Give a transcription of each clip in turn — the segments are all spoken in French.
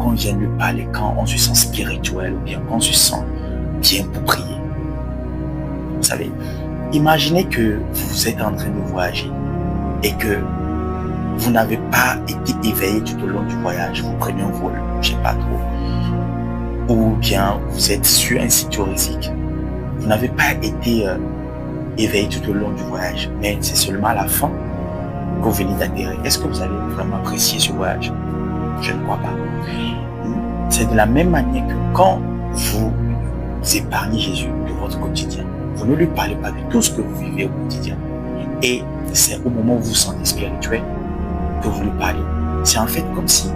qu'on vient lui parler quand on se sent spirituel ou bien quand on se sent bien pour prier. Vous savez, imaginez que vous êtes en train de voyager et que vous n'avez pas été éveillé tout au long du voyage. Vous prenez un vol, je ne sais pas trop. Ou bien vous êtes sur un site touristique. Vous n'avez pas été éveillé tout au long du voyage, mais c'est seulement à la fin que vous venez d'atterrir. Est-ce que vous allez vraiment apprécier ce voyage? Je ne crois pas. C'est de la même manière que quand vous épargnez Jésus de votre quotidien, vous ne lui parlez pas de tout ce que vous vivez au quotidien. Et c'est au moment où vous vous sentez spirituel que vous lui parlez. C'est en fait comme si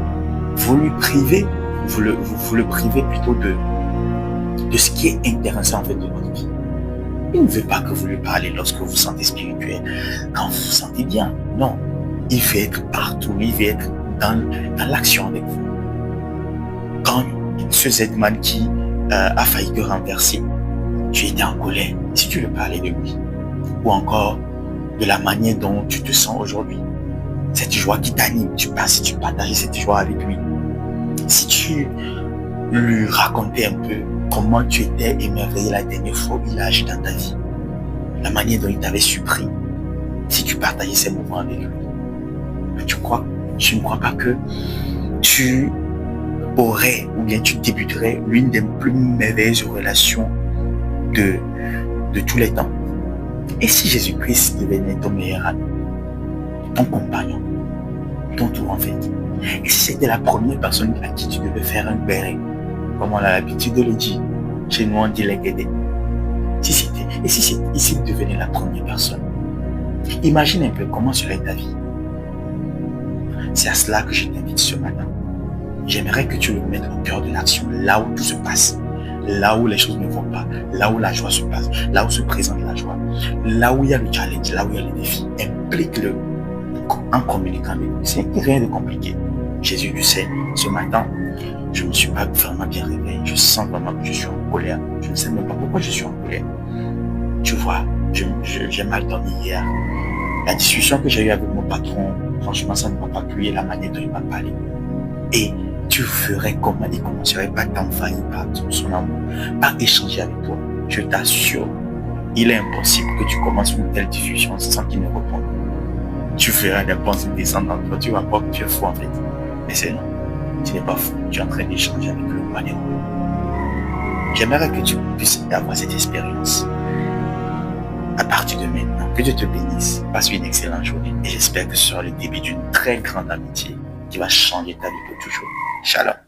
vous lui privez, vous le privez plutôt de ce qui est intéressant en fait de votre vie. Il ne veut pas que vous lui parlez lorsque vous vous sentez spirituel, quand vous vous sentez bien. Non, il veut être partout, il veut être dans l'action avec vous. Quand ce Z-Man qui a failli te renverser, tu étais en colère, si tu lui parlais de lui, ou encore de la manière dont tu te sens aujourd'hui, cette joie qui t'anime, si tu partageais cette joie avec lui, si tu lui racontais un peu comment tu étais émerveillé la dernière fois où il a agi dans ta vie, la manière dont il t'avait surpris, si tu partageais ces moments avec lui, je ne crois pas que tu aurais ou bien tu débuterais l'une des plus merveilleuses relations de tous les temps. Et si Jésus-Christ devenait ton meilleur ami, ton compagnon, ton tour en fait, et si c'était la première personne à qui tu devais faire un béret, comme on a l'habitude de le dire, chez nous on dit les guédés. Si devenait la première personne, imagine un peu comment serait ta vie. C'est à cela que je t'invite ce matin. J'aimerais que tu le mettes au cœur de l'action, là où tout se passe, là où les choses ne vont pas, là où la joie se passe, là où se présente la joie, là où il y a le challenge, là où il y a le défi. Implique-le en communiquant avec lui. C'est rien de compliqué. Jésus, tu sais, ce matin, je ne me suis pas vraiment bien réveillé. Je sens vraiment que je suis en colère. Je ne sais même pas pourquoi je suis en colère. Tu vois, j'ai mal dormi hier. La discussion que j'ai eue avec mon patron, franchement, ça ne m'a pas plu, la manière dont il m'a parlé. Et tu ferais comment? Il commencerait par t'envahir par son amour, par échanger avec toi. Je t'assure, il est impossible que tu commences une telle discussion sans qu'il ne réponde. Tu feras des pensées descendre dans toi, tu vas voir que tu es fou en fait. Mais c'est non, tu n'es pas fou, tu es en train d'échanger avec le roi des rois. J'aimerais que tu puisses avoir cette expérience. À partir de maintenant, que Dieu te bénisse, passe une excellente journée et j'espère que ce sera le début d'une très grande amitié qui va changer ta vie pour toujours. Shalom.